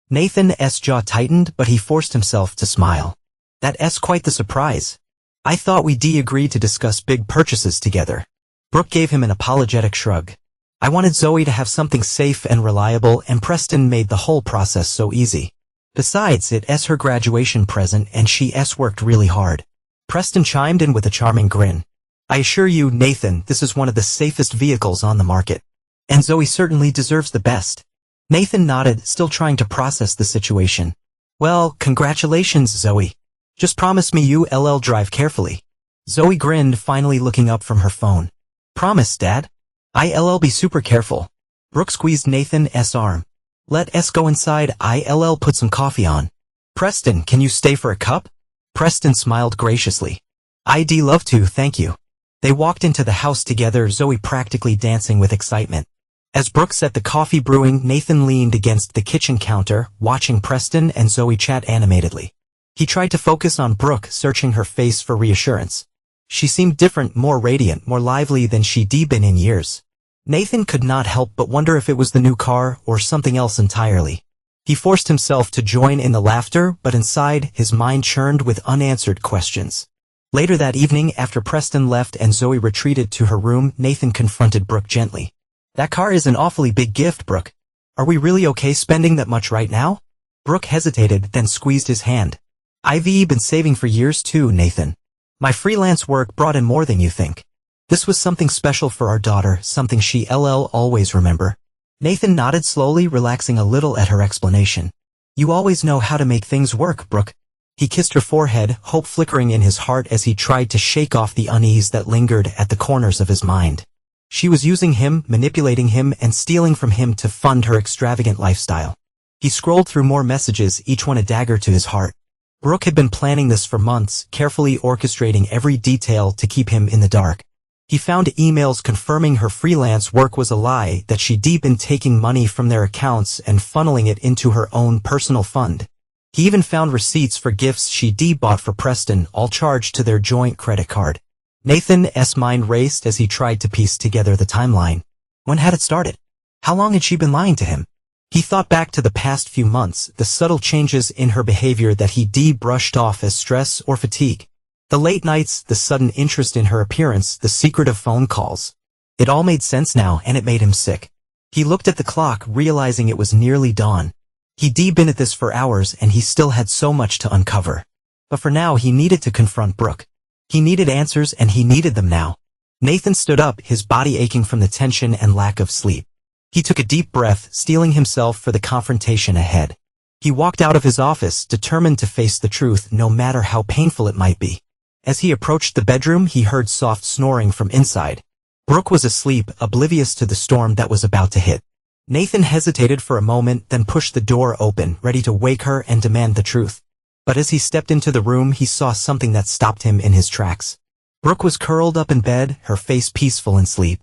Nathan's jaw tightened, but he forced himself to smile. That's quite the surprise. I thought we'd agreed to discuss big purchases together. Brooke gave him an apologetic shrug. I wanted Zoe to have something safe and reliable, and Preston made the whole process so easy. Besides, it's her graduation present and she's worked really hard. Preston chimed in with a charming grin. I assure you, Nathan, this is one of the safest vehicles on the market. And Zoe certainly deserves the best. Nathan nodded, still trying to process the situation. Well, congratulations, Zoe. Just promise me you'll drive carefully. Zoe grinned, finally looking up from her phone. Promise, Dad. I'll be super careful. Brooke squeezed Nathan's arm. Let's go inside. I'll put some coffee on. Preston, can you stay for a cup? Preston smiled graciously. I'd love to, thank you. They walked into the house together, Zoe practically dancing with excitement. As Brooke set the coffee brewing, Nathan leaned against the kitchen counter, watching Preston and Zoe chat animatedly. He tried to focus on Brooke, searching her face for reassurance. She seemed different, more radiant, more lively than she'd been in years. Nathan could not help but wonder if it was the new car or something else entirely. He forced himself to join in the laughter, but inside, his mind churned with unanswered questions. Later that evening, after Preston left and Zoe retreated to her room, Nathan confronted Brooke gently. That car is an awfully big gift, Brooke. Are we really okay spending that much right now? Brooke hesitated, then squeezed his hand. I've been saving for years too, Nathan. My freelance work brought in more than you think. This was something special for our daughter, something she'll always remember. Nathan nodded slowly, relaxing a little at her explanation. You always know how to make things work, Brooke. He kissed her forehead, hope flickering in his heart as he tried to shake off the unease that lingered at the corners of his mind. She was using him, manipulating him, and stealing from him to fund her extravagant lifestyle. He scrolled through more messages, each one a dagger to his heart. Brooke had been planning this for months, carefully orchestrating every detail to keep him in the dark. He found emails confirming her freelance work was a lie, that she'd been taking money from their accounts and funneling it into her own personal fund. He even found receipts for gifts she'd bought for Preston, all charged to their joint credit card. Nathan's mind raced as he tried to piece together the timeline. When had it started? How long had she been lying to him? He thought back to the past few months, the subtle changes in her behavior that he'd brushed off as stress or fatigue. The late nights, the sudden interest in her appearance, the secretive phone calls. It all made sense now, and it made him sick. He looked at the clock, realizing it was nearly dawn. He'd been at this for hours, and he still had so much to uncover. But for now, he needed to confront Brooke. He needed answers, and he needed them now. Nathan stood up, his body aching from the tension and lack of sleep. He took a deep breath, steeling himself for the confrontation ahead. He walked out of his office, determined to face the truth, no matter how painful it might be. As he approached the bedroom, he heard soft snoring from inside. Brooke was asleep, oblivious to the storm that was about to hit. Nathan hesitated for a moment, then pushed the door open, ready to wake her and demand the truth. But as he stepped into the room, he saw something that stopped him in his tracks. Brooke was curled up in bed, her face peaceful in sleep.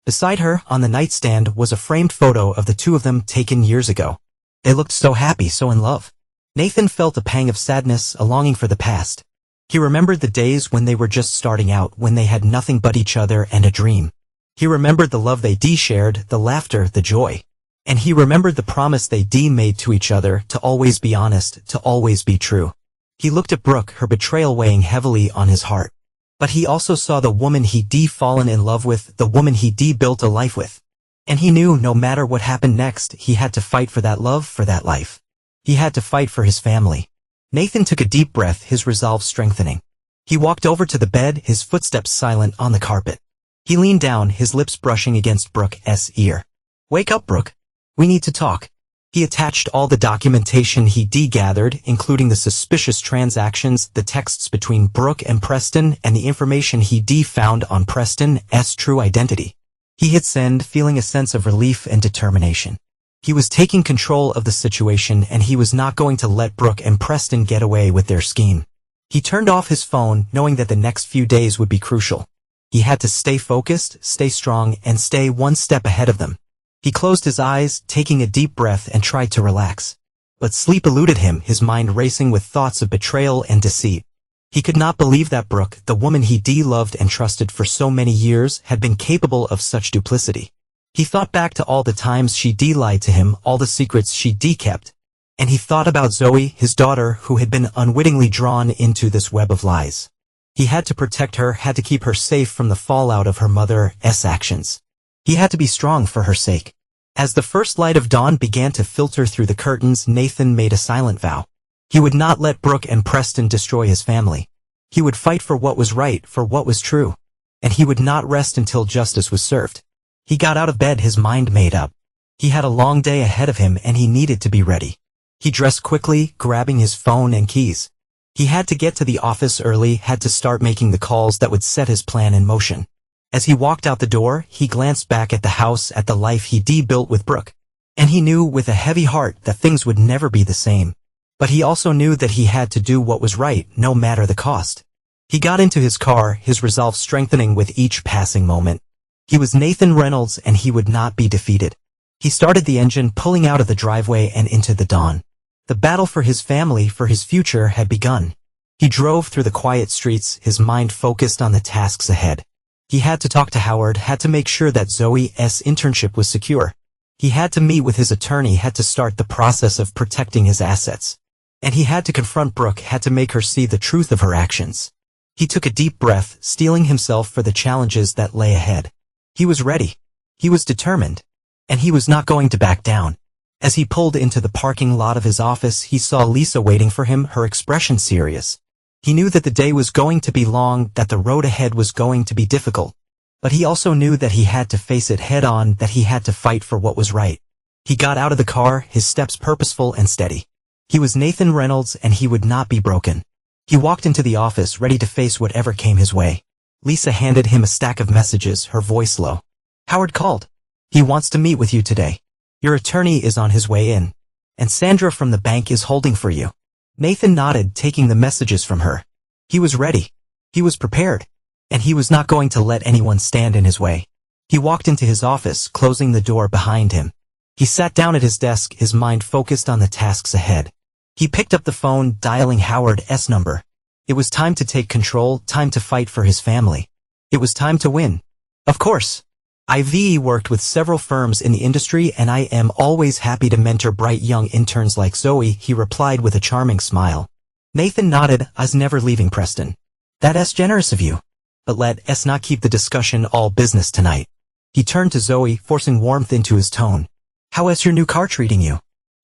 Beside her, on the nightstand, was a framed photo of the two of them taken years ago. They looked so happy, so in love. Nathan felt a pang of sadness, a longing for the past. He remembered the days when they were just starting out, when they had nothing but each other and a dream. He remembered the love they shared, the laughter, the joy. And he remembered the promise they made to each other, to always be honest, to always be true. He looked at Brooke, her betrayal weighing heavily on his heart. But he also saw the woman he'd fallen in love with, the woman he'd built a life with. And he knew no matter what happened next, he had to fight for that love, for that life. He had to fight for his family. Nathan took a deep breath, his resolve strengthening. He walked over to the bed, his footsteps silent on the carpet. He leaned down, his lips brushing against Brooke's ear. Wake up, Brooke. We need to talk. He attached all the documentation he'd gathered, including the suspicious transactions, the texts between Brooke and Preston, and the information he'd found on Preston's true identity. He hit send, feeling a sense of relief and determination. He was taking control of the situation, and he was not going to let Brooke and Preston get away with their scheme. He turned off his phone, knowing that the next few days would be crucial. He had to stay focused, stay strong, and stay one step ahead of them. He closed his eyes, taking a deep breath, and tried to relax. But sleep eluded him, his mind racing with thoughts of betrayal and deceit. He could not believe that Brooke, the woman he'd loved and trusted for so many years, had been capable of such duplicity. He thought back to all the times she'd lied to him, all the secrets she'd kept. And he thought about Zoe, his daughter, who had been unwittingly drawn into this web of lies. He had to protect her, had to keep her safe from the fallout of her mother's actions. He had to be strong for her sake. As the first light of dawn began to filter through the curtains, Nathan made a silent vow. He would not let Brooke and Preston destroy his family. He would fight for what was right, for what was true. And he would not rest until justice was served. He got out of bed, his mind made up. He had a long day ahead of him and he needed to be ready. He dressed quickly, grabbing his phone and keys. He had to get to the office early, had to start making the calls that would set his plan in motion. As he walked out the door, he glanced back at the house, at the life he'd built with Brooke. And he knew with a heavy heart that things would never be the same. But he also knew that he had to do what was right, no matter the cost. He got into his car, his resolve strengthening with each passing moment. He was Nathan Reynolds and he would not be defeated. He started the engine, pulling out of the driveway and into the dawn. The battle for his family, for his future, had begun. He drove through the quiet streets, his mind focused on the tasks ahead. He had to talk to Howard, had to make sure that Zoe's internship was secure. He had to meet with his attorney, had to start the process of protecting his assets. And he had to confront Brooke, had to make her see the truth of her actions. He took a deep breath, steeling himself for the challenges that lay ahead. He was ready. He was determined. And he was not going to back down. As he pulled into the parking lot of his office, he saw Lisa waiting for him, her expression serious. He knew that the day was going to be long, that the road ahead was going to be difficult. But he also knew that he had to face it head on, that he had to fight for what was right. He got out of the car, his steps purposeful and steady. He was Nathan Reynolds and he would not be broken. He walked into the office ready to face whatever came his way. Lisa handed him a stack of messages, her voice low. Howard called. He wants to meet with you today. Your attorney is on his way in. And Sandra from the bank is holding for you. Nathan nodded, taking the messages from her. He was ready. He was prepared. And he was not going to let anyone stand in his way. He walked into his office, closing the door behind him. He sat down at his desk, his mind focused on the tasks ahead. He picked up the phone, dialing Howard's number. It was time to take control, time to fight for his family. It was time to win. Of course. I've worked with several firms in the industry and I am always happy to mentor bright young interns like Zoe, he replied with a charming smile. Nathan nodded, I's never leaving Preston. That's generous of you. But let's not keep the discussion all business tonight. He turned to Zoe, forcing warmth into his tone. How's your new car treating you?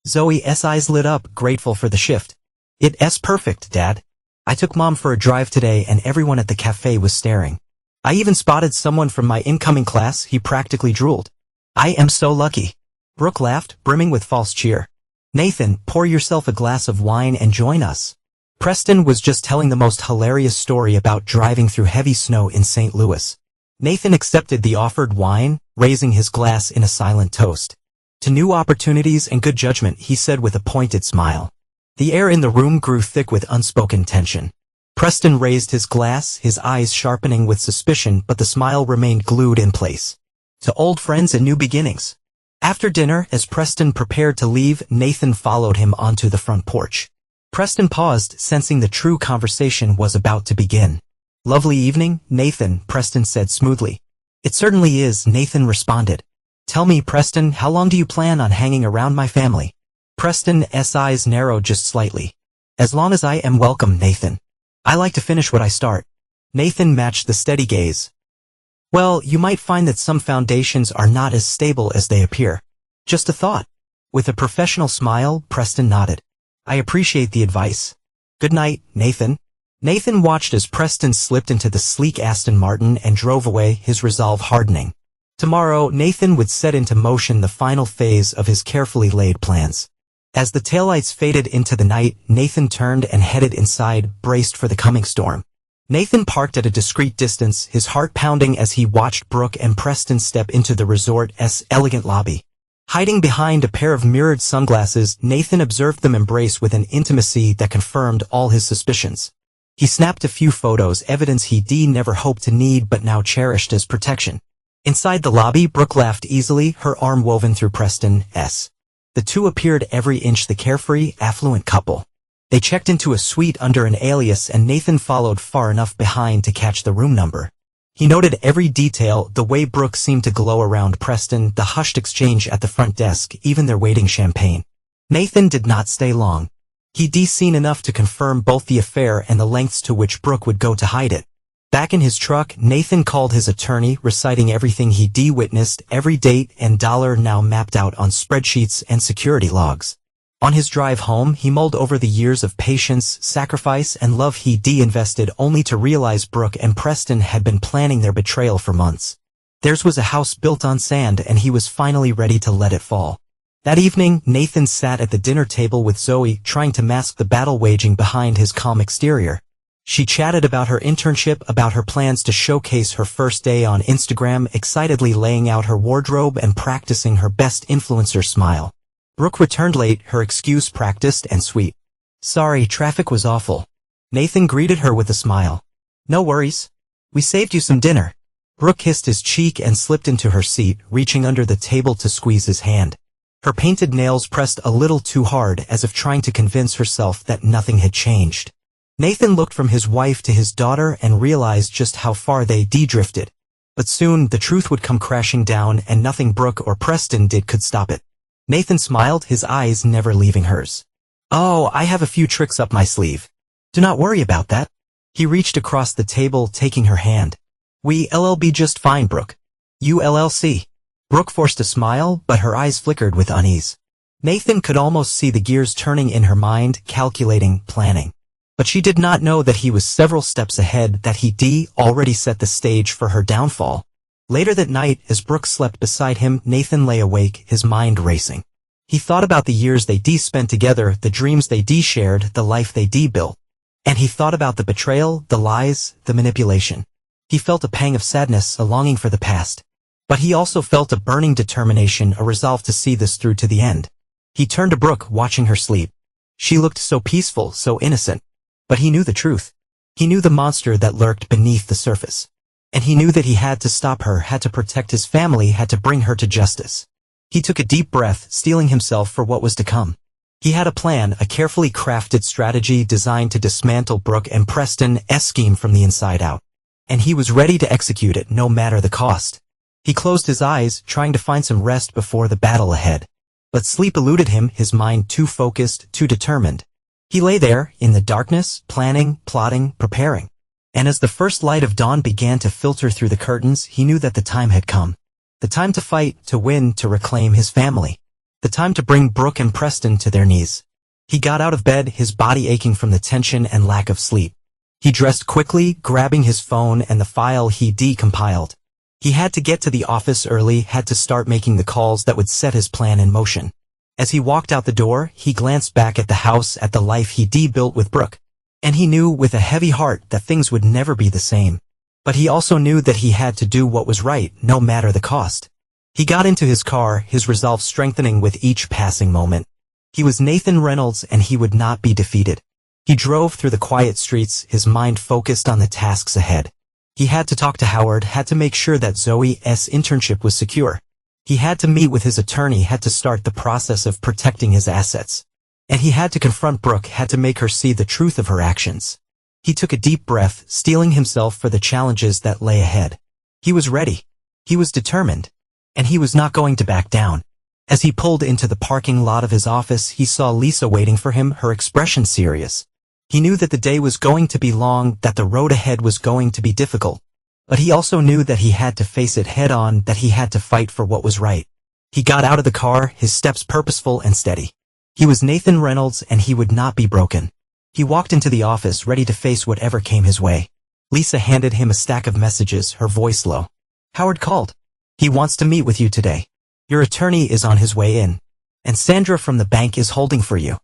Zoe's eyes lit up, grateful for the shift. It's perfect, Dad. I took Mom for a drive today and everyone at the cafe was staring. I even spotted someone from my incoming class, he practically drooled. I am so lucky. Brooke laughed, brimming with false cheer. Nathan, pour yourself a glass of wine and join us. Preston was just telling the most hilarious story about driving through heavy snow in St. Louis. Nathan accepted the offered wine, raising his glass in a silent toast. To new opportunities and good judgment, he said with a pointed smile. The air in the room grew thick with unspoken tension. Preston raised his glass, his eyes sharpening with suspicion, but the smile remained glued in place. To old friends and new beginnings. After dinner, as Preston prepared to leave, Nathan followed him onto the front porch. Preston paused, sensing the true conversation was about to begin. Lovely evening, Nathan, Preston said smoothly. It certainly is, Nathan responded. Tell me, Preston, how long do you plan on hanging around my family? Preston's eyes narrowed just slightly. As long as I am welcome, Nathan. I like to finish what I start. Nathan matched the steady gaze. Well, you might find that some foundations are not as stable as they appear. Just a thought. With a professional smile, Preston nodded. I appreciate the advice. Good night, Nathan. Nathan watched as Preston slipped into the sleek Aston Martin and drove away, his resolve hardening. Tomorrow, Nathan would set into motion the final phase of his carefully laid plans. As the taillights faded into the night, Nathan turned and headed inside, braced for the coming storm. Nathan parked at a discreet distance, his heart pounding as he watched Brooke and Preston step into the resort's elegant lobby. Hiding behind a pair of mirrored sunglasses, Nathan observed them embrace with an intimacy that confirmed all his suspicions. He snapped a few photos, evidence he'd never hoped to need but now cherished as protection. Inside the lobby, Brooke laughed easily, her arm woven through Preston's. The two appeared every inch the carefree, affluent couple. They checked into a suite under an alias and Nathan followed far enough behind to catch the room number. He noted every detail, the way Brooke seemed to glow around Preston, the hushed exchange at the front desk, even their waiting champagne. Nathan did not stay long. He'd seen enough to confirm both the affair and the lengths to which Brooke would go to hide it. Back in his truck, Nathan called his attorney, reciting everything he'd witnessed, every date and dollar now mapped out on spreadsheets and security logs. On his drive home, he mulled over the years of patience, sacrifice, and love he'd invested, only to realize Brooke and Preston had been planning their betrayal for months. Theirs was a house built on sand, and he was finally ready to let it fall. That evening, Nathan sat at the dinner table with Zoe, trying to mask the battle waging behind his calm exterior. She chatted about her internship, about her plans to showcase her first day on Instagram, excitedly laying out her wardrobe and practicing her best influencer smile. Brooke returned late, her excuse practiced and sweet. "Sorry, traffic was awful." Nathan greeted her with a smile. "No worries. We saved you some dinner." Brooke kissed his cheek and slipped into her seat, reaching under the table to squeeze his hand. Her painted nails pressed a little too hard, as if trying to convince herself that nothing had changed. Nathan looked from his wife to his daughter and realized just how far they'd drifted. But soon, the truth would come crashing down, and nothing Brooke or Preston did could stop it. Nathan smiled, his eyes never leaving hers. "Oh, I have a few tricks up my sleeve. Do not worry about that." He reached across the table, taking her hand. "We'll be just fine, Brooke. ULLC. Brooke forced a smile, but her eyes flickered with unease. Nathan could almost see the gears turning in her mind, calculating, planning. But she did not know that he was several steps ahead, that he'd already set the stage for her downfall. Later that night, as Brooke slept beside him, Nathan lay awake, his mind racing. He thought about the years they'd spent together, the dreams they'd shared, the life they'd built. And he thought about the betrayal, the lies, the manipulation. He felt a pang of sadness, a longing for the past. But he also felt a burning determination, a resolve to see this through to the end. He turned to Brooke, watching her sleep. She looked so peaceful, so innocent. But he knew the truth. He knew the monster that lurked beneath the surface. And he knew that he had to stop her, had to protect his family, had to bring her to justice. He took a deep breath, steeling himself for what was to come. He had a plan, a carefully crafted strategy designed to dismantle Brooke and Preston's scheme from the inside out. And he was ready to execute it, no matter the cost. He closed his eyes, trying to find some rest before the battle ahead. But sleep eluded him, his mind too focused, too determined. He lay there, in the darkness, planning, plotting, preparing. And as the first light of dawn began to filter through the curtains, he knew that the time had come. The time to fight, to win, to reclaim his family. The time to bring Brooke and Preston to their knees. He got out of bed, his body aching from the tension and lack of sleep. He dressed quickly, grabbing his phone and the file he'd compiled. He had to get to the office early, had to start making the calls that would set his plan in motion. As he walked out the door, he glanced back at the house, at the life he'd built with Brooke. And he knew with a heavy heart that things would never be the same. But he also knew that he had to do what was right, no matter the cost. He got into his car, his resolve strengthening with each passing moment. He was Nathan Reynolds, and he would not be defeated. He drove through the quiet streets, his mind focused on the tasks ahead. He had to talk to Howard, had to make sure that Zoe's internship was secure. He had to meet with his attorney, had to start the process of protecting his assets. And he had to confront Brooke, had to make her see the truth of her actions. He took a deep breath, steeling himself for the challenges that lay ahead. He was ready. He was determined. And he was not going to back down. As he pulled into the parking lot of his office, he saw Lisa waiting for him, her expression serious. He knew that the day was going to be long, that the road ahead was going to be difficult. But he also knew that he had to face it head on, that he had to fight for what was right. He got out of the car, his steps purposeful and steady. He was Nathan Reynolds, and he would not be broken. He walked into the office, ready to face whatever came his way. Lisa handed him a stack of messages, her voice low. "Howard called. He wants to meet with you today. Your attorney is on his way in. And Sandra from the bank is holding for you."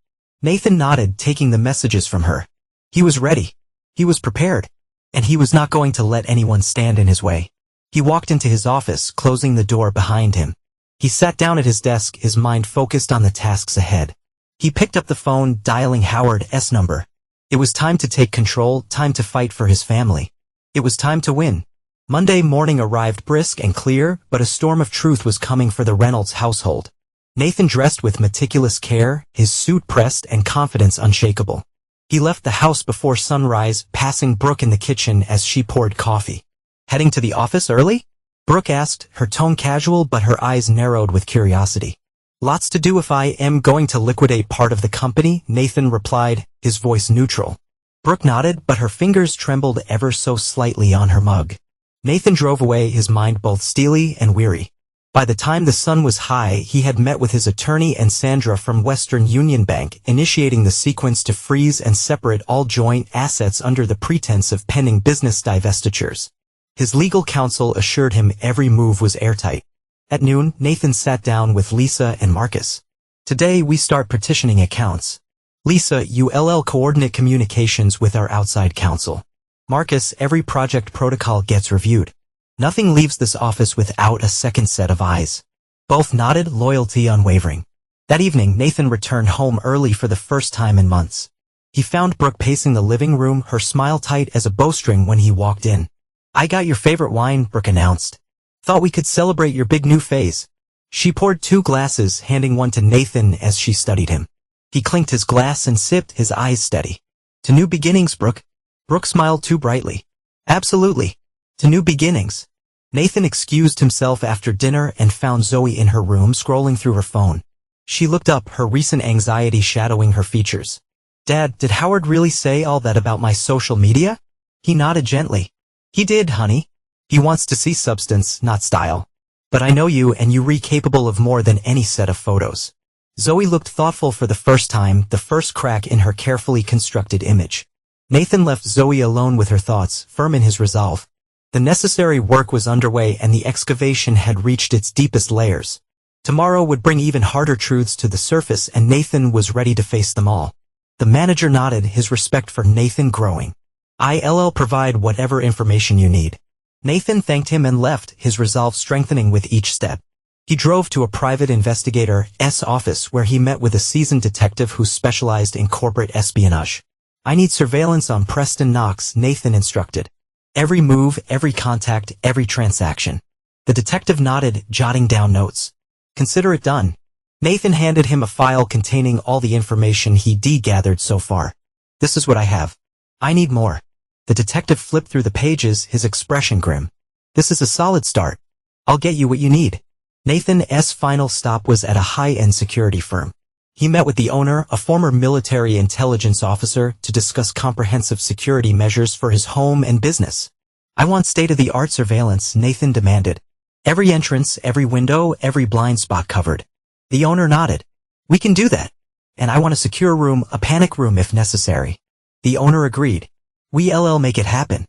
Nathan nodded, taking the messages from her. He was ready. He was prepared. And he was not going to let anyone stand in his way. He walked into his office, closing the door behind him. He sat down at his desk, his mind focused on the tasks ahead. He picked up the phone, dialing Howard's number. It was time to take control, time to fight for his family. It was time to win. Monday morning arrived brisk and clear, but a storm of truth was coming for the Reynolds household. Nathan dressed with meticulous care, his suit pressed and confidence unshakable. He left the house before sunrise, passing Brooke in the kitchen as she poured coffee. "Heading to the office early?" Brooke asked, her tone casual but her eyes narrowed with curiosity. Lots to do if I am going to liquidate part of the company, Nathan replied, his voice neutral. Brooke nodded, but her fingers trembled ever so slightly on her mug. Nathan drove away, his mind both steely and weary. By the time the sun was high, he had met with his attorney and Sandra from Western Union Bank, initiating the sequence to freeze and separate all joint assets under the pretense of pending business divestitures. His legal counsel assured him every move was airtight. At noon, Nathan sat down with Lisa and Marcus. Today we start petitioning accounts. Lisa, ULL coordinate communications with our outside counsel. Marcus, every project protocol gets reviewed. Nothing leaves this office without a second set of eyes. Both nodded, loyalty unwavering. That evening, Nathan returned home early for the first time in months. He found Brooke pacing the living room, her smile tight as a bowstring when he walked in. "I got your favorite wine," Brooke announced. "Thought we could celebrate your big new phase." She poured 2 glasses, handing one to Nathan as she studied him. He clinked his glass and sipped, his eyes steady. "To new beginnings, Brooke." Brooke smiled too brightly. "Absolutely. To new beginnings." Nathan excused himself after dinner and found Zoe in her room scrolling through her phone. She looked up, her recent anxiety shadowing her features. "Dad, did Howard really say all that about my social media?" He nodded gently. "He did, honey. He wants to see substance, not style. But I know you, and you're capable of more than any set of photos." Zoe looked thoughtful for the first time, the first crack in her carefully constructed image. Nathan left Zoe alone with her thoughts, firm in his resolve. The necessary work was underway and the excavation had reached its deepest layers. Tomorrow would bring even harder truths to the surface, and Nathan was ready to face them all. The manager nodded, his respect for Nathan growing. "I'll provide whatever information you need." Nathan thanked him and left, his resolve strengthening with each step. He drove to a private investigator's office where he met with a seasoned detective who specialized in corporate espionage. "I need surveillance on Preston Knox," Nathan instructed. "Every move, every contact, every transaction." The detective nodded, jotting down notes. "Consider it done." Nathan handed him a file containing all the information he'd gathered so far. "This is what I have. I need more." The detective flipped through the pages, his expression grim. "This is a solid start. I'll get you what you need." Nathan's final stop was at a high-end security firm. He met with the owner, a former military intelligence officer, to discuss comprehensive security measures for his home and business. "I want state-of-the-art surveillance," Nathan demanded. "Every entrance, every window, every blind spot covered." The owner nodded. "We can do that. And I want a secure room, a panic room if necessary." The owner agreed. "We'll make it happen."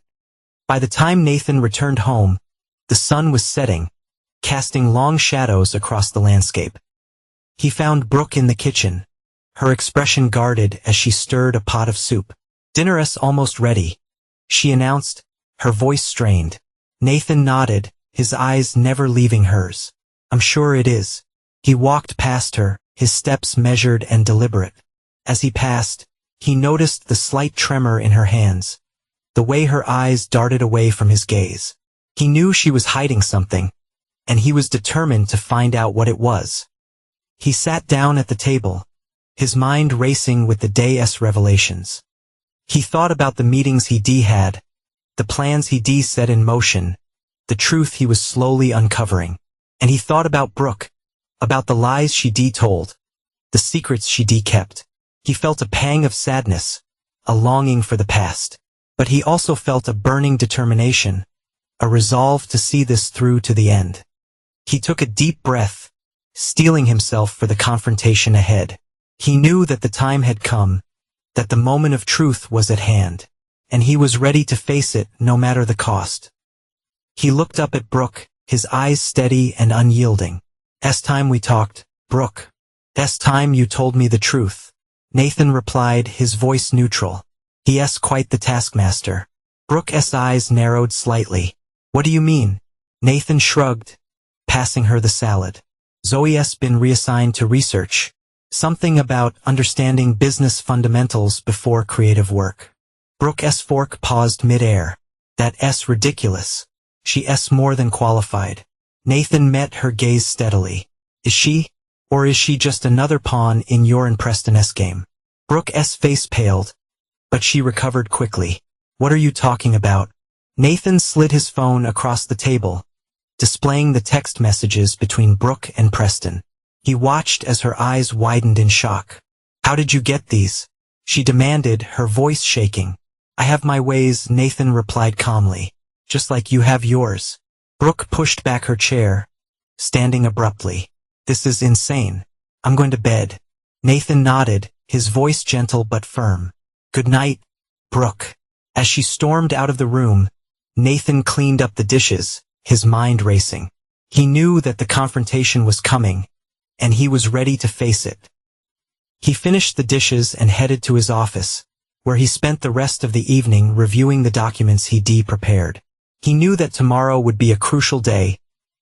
By the time Nathan returned home, the sun was setting, casting long shadows across the landscape. He found Brooke in the kitchen, her expression guarded as she stirred a pot of soup. "Dinner's almost ready," she announced, her voice strained. Nathan nodded, his eyes never leaving hers. "I'm sure it is." He walked past her, his steps measured and deliberate. As he passed, he noticed the slight tremor in her hands, the way her eyes darted away from his gaze. He knew she was hiding something, and he was determined to find out what it was. He sat down at the table, his mind racing with the day's revelations. He thought about the meetings he'd had, the plans he'd set in motion, the truth he was slowly uncovering. And he thought about Brooke, about the lies she'd told, the secrets she'd kept. He felt a pang of sadness, a longing for the past. But he also felt a burning determination, a resolve to see this through to the end. He took a deep breath, steeling himself for the confrontation ahead. He knew that the time had come, that the moment of truth was at hand, and he was ready to face it no matter the cost. He looked up at Brooke, his eyes steady and unyielding. "'S time we talked, Brooke. 'S time you told me the truth." Nathan replied, his voice neutral. "He's quite the taskmaster." Brooke's eyes narrowed slightly. "What do you mean?" Nathan shrugged, passing her the salad. "Zoe's been reassigned to research. Something about understanding business fundamentals before creative work." Brooke's fork paused mid-air. "That's ridiculous. She's more than qualified." Nathan met her gaze steadily. "Is she? Or is she just another pawn in your and Preston's game?" Brooke's face paled, but she recovered quickly. "What are you talking about?" Nathan slid his phone across the table, displaying the text messages between Brooke and Preston. He watched as her eyes widened in shock. "How did you get these?" she demanded, her voice shaking. "I have my ways," Nathan replied calmly. "Just like you have yours." Brooke pushed back her chair, standing abruptly. "This is insane. I'm going to bed." Nathan nodded, his voice gentle but firm. "Good night, Brooke." As she stormed out of the room, Nathan cleaned up the dishes, his mind racing. He knew that the confrontation was coming, and he was ready to face it. He finished the dishes and headed to his office, where he spent the rest of the evening reviewing the documents he'd prepared. He knew that tomorrow would be a crucial day,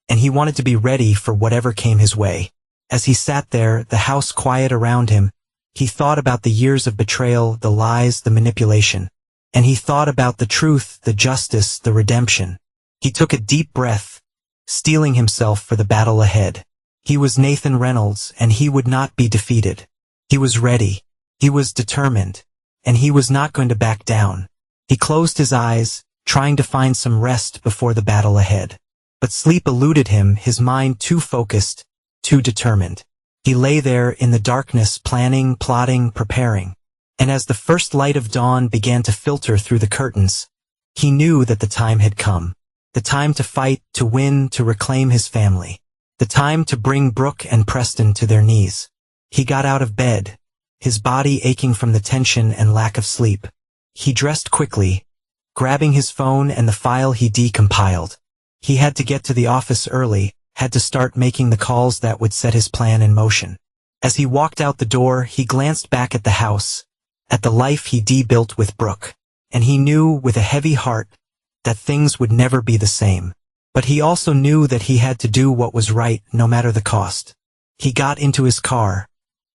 and he wanted to be ready for whatever came his way. As he sat there, the house quiet around him, he thought about the years of betrayal, the lies, the manipulation. And he thought about the truth, the justice, the redemption. He took a deep breath, steeling himself for the battle ahead. He was Nathan Reynolds, and he would not be defeated. He was ready. He was determined. And he was not going to back down. He closed his eyes, trying to find some rest before the battle ahead. But sleep eluded him, his mind too focused, too determined. He lay there in the darkness, planning, plotting, preparing. And as the first light of dawn began to filter through the curtains, he knew that the time had come. The time to fight, to win, to reclaim his family. The time to bring Brooke and Preston to their knees. He got out of bed, his body aching from the tension and lack of sleep. He dressed quickly, grabbing his phone and the file he decompiled. He had to get to the office early, had to start making the calls that would set his plan in motion. As he walked out the door, he glanced back at the house, at the life he built with Brooke. And he knew, with a heavy heart, that things would never be the same. But he also knew that he had to do what was right, no matter the cost. He got into his car,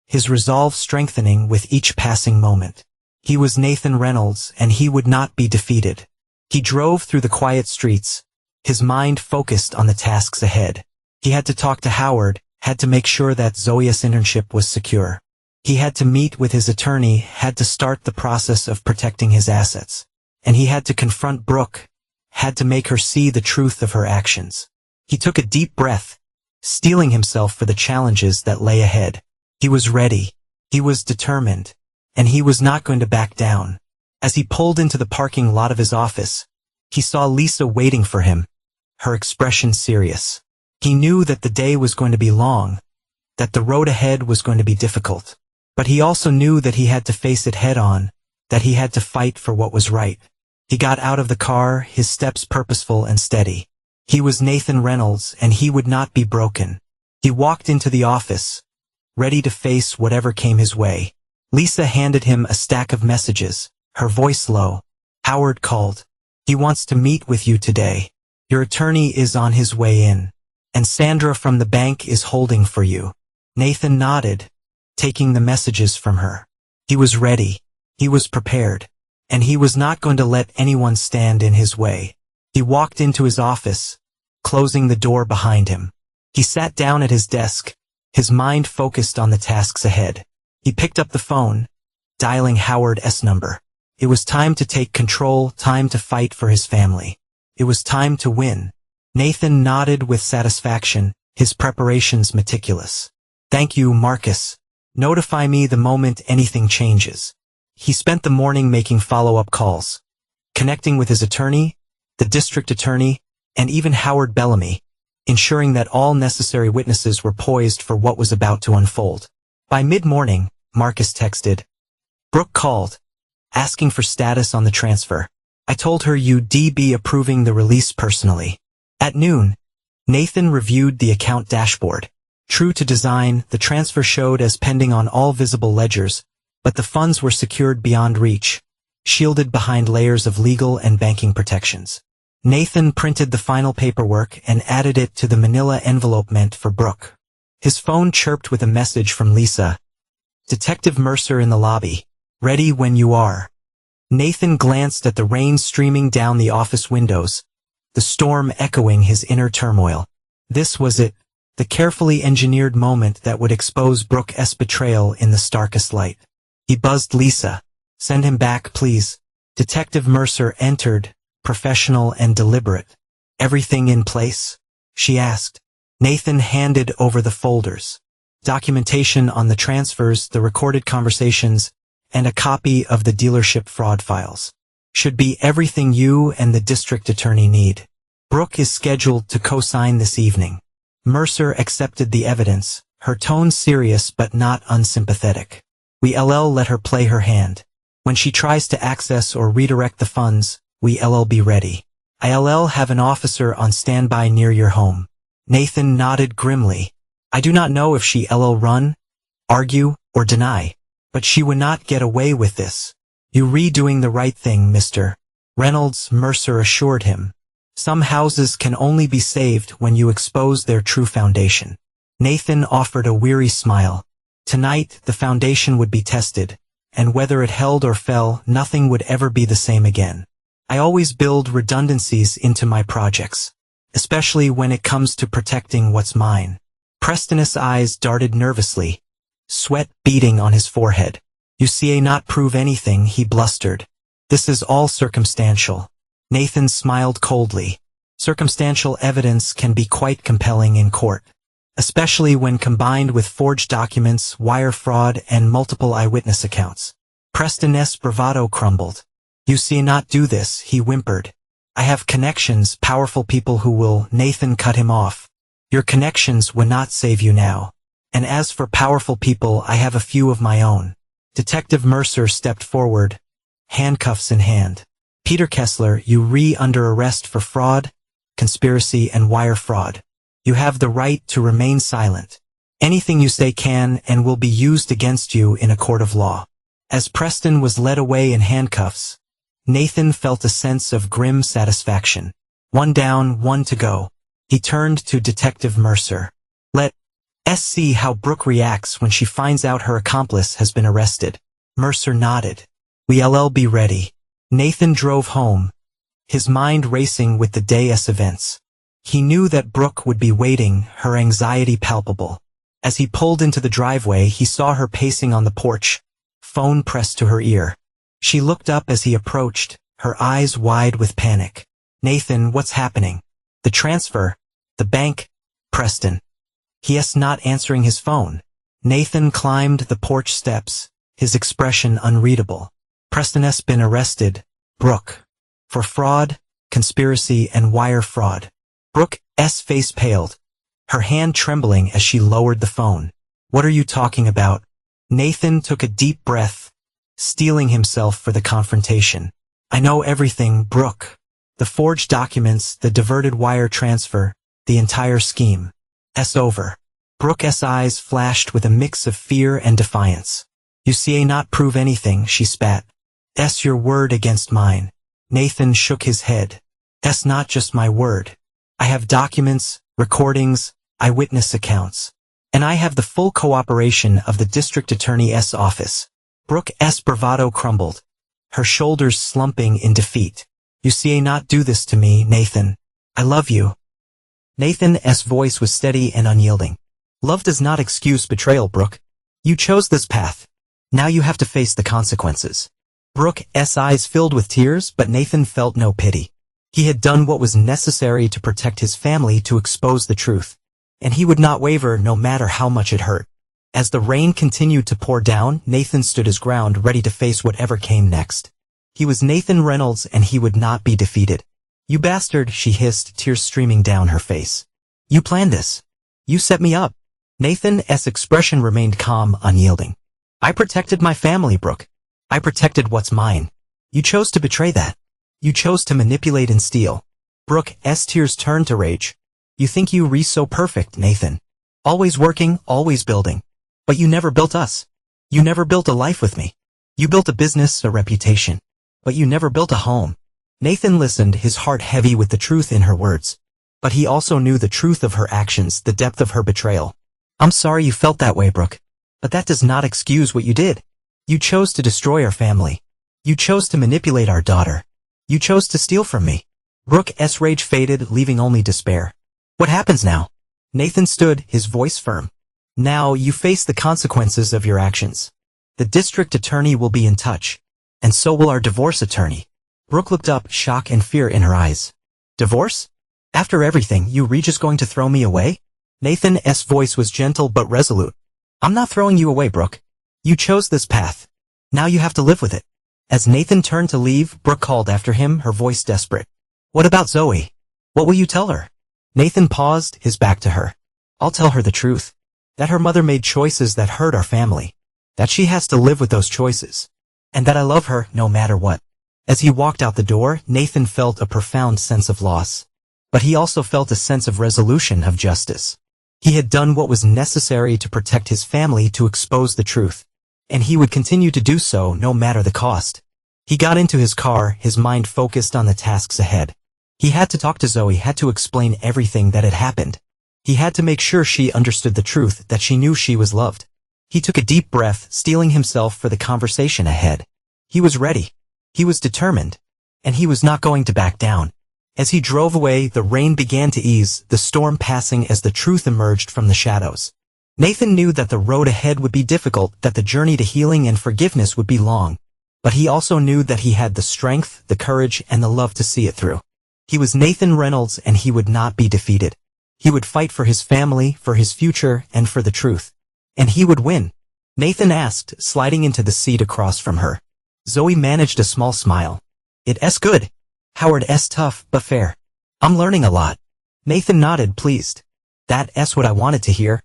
his resolve strengthening with each passing moment. He was Nathan Reynolds, and he would not be defeated. He drove through the quiet streets, his mind focused on the tasks ahead. He had to talk to Howard, had to make sure that Zoe's internship was secure. He had to meet with his attorney, had to start the process of protecting his assets. And he had to confront Brooke, had to make her see the truth of her actions. He took a deep breath, steeling himself for the challenges that lay ahead. He was ready. He was determined. And he was not going to back down. As he pulled into the parking lot of his office, he saw Lisa waiting for him, her expression serious. He knew that the day was going to be long, that the road ahead was going to be difficult. But he also knew that he had to face it head-on, that he had to fight for what was right. He got out of the car, his steps purposeful and steady. He was Nathan Reynolds, and he would not be broken. He walked into the office, ready to face whatever came his way. Lisa handed him a stack of messages, her voice low. "Howard called. He wants to meet with you today. Your attorney is on his way in. And Sandra from the bank is holding for you." Nathan nodded, taking the messages from her. He was ready. He was prepared. And he was not going to let anyone stand in his way. He walked into his office, closing the door behind him. He sat down at his desk, his mind focused on the tasks ahead. He picked up the phone, dialing Howard's number. It was time to take control, time to fight for his family. It was time to win. Nathan nodded with satisfaction, his preparations meticulous. "Thank you, Marcus. Notify me the moment anything changes." He spent the morning making follow-up calls, connecting with his attorney, the district attorney, and even Howard Bellamy, ensuring that all necessary witnesses were poised for what was about to unfold. By mid-morning, Marcus texted, "Brooke called, asking for status on the transfer. I told her you'd be approving the release personally." At noon, Nathan reviewed the account dashboard. True to design, the transfer showed as pending on all visible ledgers, but the funds were secured beyond reach, shielded behind layers of legal and banking protections. Nathan printed the final paperwork and added it to the manila envelope meant for Brooke. His phone chirped with a message from Lisa. "Detective Mercer in the lobby. Ready when you are." Nathan glanced at the rain streaming down the office windows, the storm echoing his inner turmoil. This was it, the carefully engineered moment that would expose Brooke's betrayal in the starkest light. He buzzed Lisa. "Send him back, please." Detective Mercer entered, professional and deliberate. "Everything in place?" she asked. Nathan handed over the folders. documentation on the transfers, the recorded conversations, and a copy of the dealership fraud files. Should be everything you and the district attorney need. Brooke is scheduled to co-sign this evening. Mercer accepted the evidence, her tone serious but not unsympathetic. We'll let her play her hand. When she tries to access or redirect the funds, we'll be ready. I'll have an officer on standby near your home. Nathan nodded grimly. I do not know if she'll run, argue, or deny. But she would not get away with this. You're doing the right thing, Mr. Reynolds, Mercer assured him. Some houses can only be saved when you expose their true foundation. Nathan offered a weary smile. Tonight, the foundation would be tested, and whether it held or fell, nothing would ever be the same again. I always build redundancies into my projects, especially when it comes to protecting what's mine. Preston's eyes darted nervously, sweat beading on his forehead. You see, not prove anything, he blustered. This is all circumstantial. Nathan smiled coldly. Circumstantial evidence can be quite compelling in court, especially when combined with forged documents, wire fraud, and multiple eyewitness accounts. Preston's bravado crumbled. You see, not do this, he whimpered. I have connections, powerful people who will. Nathan cut him off. Your connections will not save you now. And as for powerful people, I have a few of my own. Detective Mercer stepped forward, handcuffs in hand. Peter Kessler, you're under arrest for fraud, conspiracy, and wire fraud. You have the right to remain silent. Anything you say can and will be used against you in a court of law. As Preston was led away in handcuffs, Nathan felt a sense of grim satisfaction. One down, one to go. He turned to Detective Mercer. Let's see how Brooke reacts when she finds out her accomplice has been arrested. Mercer nodded. We'll be ready. Nathan drove home, his mind racing with the day's events. He knew that Brooke would be waiting, her anxiety palpable. As he pulled into the driveway, he saw her pacing on the porch, phone pressed to her ear. She looked up as he approached, her eyes wide with panic. Nathan, what's happening? The transfer, the bank, Preston. He is not answering his phone. Nathan climbed the porch steps, his expression unreadable. Preston's been arrested, Brooke, for fraud, conspiracy, and wire fraud. Brooke's face paled, her hand trembling as she lowered the phone. What are you talking about? Nathan took a deep breath, steeling himself for the confrontation. I know everything, Brooke. The forged documents, the diverted wire transfer, the entire scheme. It's over. Brooke's eyes flashed with a mix of fear and defiance. You see, not prove anything, she spat. It's your word against mine. Nathan shook his head. That's not just my word. I have documents, recordings, eyewitness accounts. And I have the full cooperation of the district attorney's office. Brooke's bravado crumbled, her shoulders slumping in defeat. You see, not do this to me, Nathan. I love you. Nathan's voice was steady and unyielding. Love does not excuse betrayal, Brooke. You chose this path. Now you have to face the consequences. Brooke's eyes filled with tears, but Nathan felt no pity. He had done what was necessary to protect his family, to expose the truth. And he would not waver no matter how much it hurt. As the rain continued to pour down, Nathan stood his ground, ready to face whatever came next. He was Nathan Reynolds, and he would not be defeated. You bastard, she hissed, tears streaming down her face. You planned this. You set me up. Nathan's expression remained calm, unyielding. I protected my family, Brooke. I protected what's mine. You chose to betray that. You chose to manipulate and steal. Brooke's tears turned to rage. You think you're so perfect, Nathan. Always working, always building. But you never built us. You never built a life with me. You built a business, a reputation. But you never built a home. Nathan listened, his heart heavy with the truth in her words. But he also knew the truth of her actions, the depth of her betrayal. I'm sorry you felt that way, Brooke. But that does not excuse what you did. You chose to destroy our family. You chose to manipulate our daughter. You chose to steal from me. Brooke's rage faded, leaving only despair. What happens now? Nathan stood, his voice firm. Now you face the consequences of your actions. The district attorney will be in touch. And so will our divorce attorney. Brooke looked up, shock and fear in her eyes. Divorce? After everything, you're just going to throw me away? Nathan's voice was gentle but resolute. I'm not throwing you away, Brooke. You chose this path. Now you have to live with it. As Nathan turned to leave, Brooke called after him, her voice desperate. What about Zoe? What will you tell her? Nathan paused, his back to her. I'll tell her the truth. That her mother made choices that hurt our family. That she has to live with those choices. And that I love her no matter what. As he walked out the door, Nathan felt a profound sense of loss. But he also felt a sense of resolution, of justice. He had done what was necessary to protect his family, to expose the truth. And he would continue to do so no matter the cost. He got into his car, his mind focused on the tasks ahead. He had to talk to Zoe, had to explain everything that had happened. He had to make sure she understood the truth, that she knew she was loved. He took a deep breath, steeling himself for the conversation ahead. He was ready. He was determined. And he was not going to back down. As he drove away, the rain began to ease, the storm passing as the truth emerged from the shadows. Nathan knew that the road ahead would be difficult, that the journey to healing and forgiveness would be long. But he also knew that he had the strength, the courage, and the love to see it through. He was Nathan Reynolds, and he would not be defeated. He would fight for his family, for his future, and for the truth. And he would win. Nathan asked, sliding into the seat across from her. Zoe managed a small smile. It's good. Howard's tough, but fair. I'm learning a lot. Nathan nodded, pleased. That's what I wanted to hear.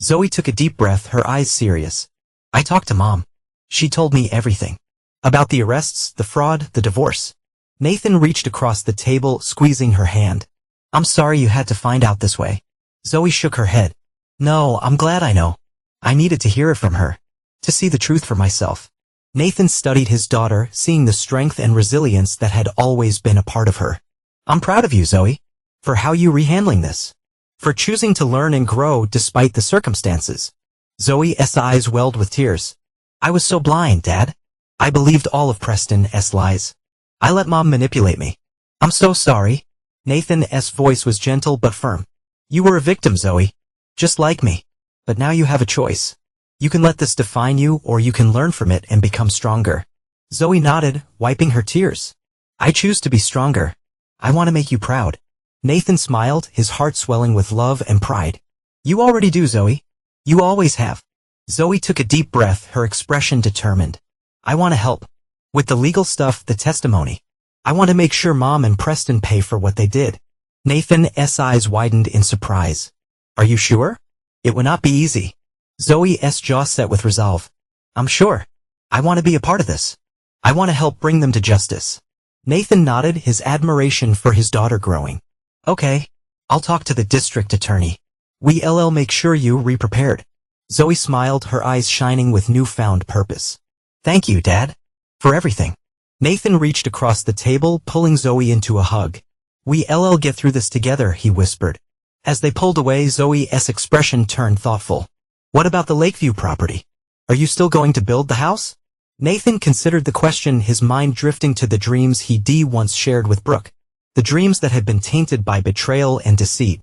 Zoe took a deep breath, her eyes serious. I talked to Mom. She told me everything. About the arrests, the fraud, the divorce. Nathan reached across the table, squeezing her hand. I'm sorry you had to find out this way. Zoe shook her head. No, I'm glad I know. I needed to hear it from her. To see the truth for myself. Nathan studied his daughter, seeing the strength and resilience that had always been a part of her. I'm proud of you, Zoe. For how you rehandling this. For choosing to learn and grow despite the circumstances. Zoe's eyes welled with tears. I was so blind, Dad. I believed all of Preston's lies. I let Mom manipulate me. I'm so sorry. Nathan's voice was gentle but firm. You were a victim, Zoe. Just like me. But now you have a choice. You can let this define you, or you can learn from it and become stronger. Zoe nodded, wiping her tears. I choose to be stronger. I want to make you proud. Nathan smiled, his heart swelling with love and pride. You already do, Zoe. You always have. Zoe took a deep breath, her expression determined. I want to help. With the legal stuff, the testimony. I want to make sure Mom and Preston pay for what they did. Nathan's eyes widened in surprise. Are you sure? It would not be easy. Zoe's jaw set with resolve. I'm sure. I want to be a part of this. I want to help bring them to justice. Nathan nodded, his admiration for his daughter growing. Okay. I'll talk to the district attorney. We'll make sure you're prepared. Zoe smiled, her eyes shining with newfound purpose. Thank you, Dad. For everything. Nathan reached across the table, pulling Zoe into a hug. We'll get through this together, he whispered. As they pulled away, Zoe's expression turned thoughtful. What about the Lakeview property? Are you still going to build the house? Nathan considered the question, his mind drifting to the dreams he once shared with Brooke. The dreams that had been tainted by betrayal and deceit.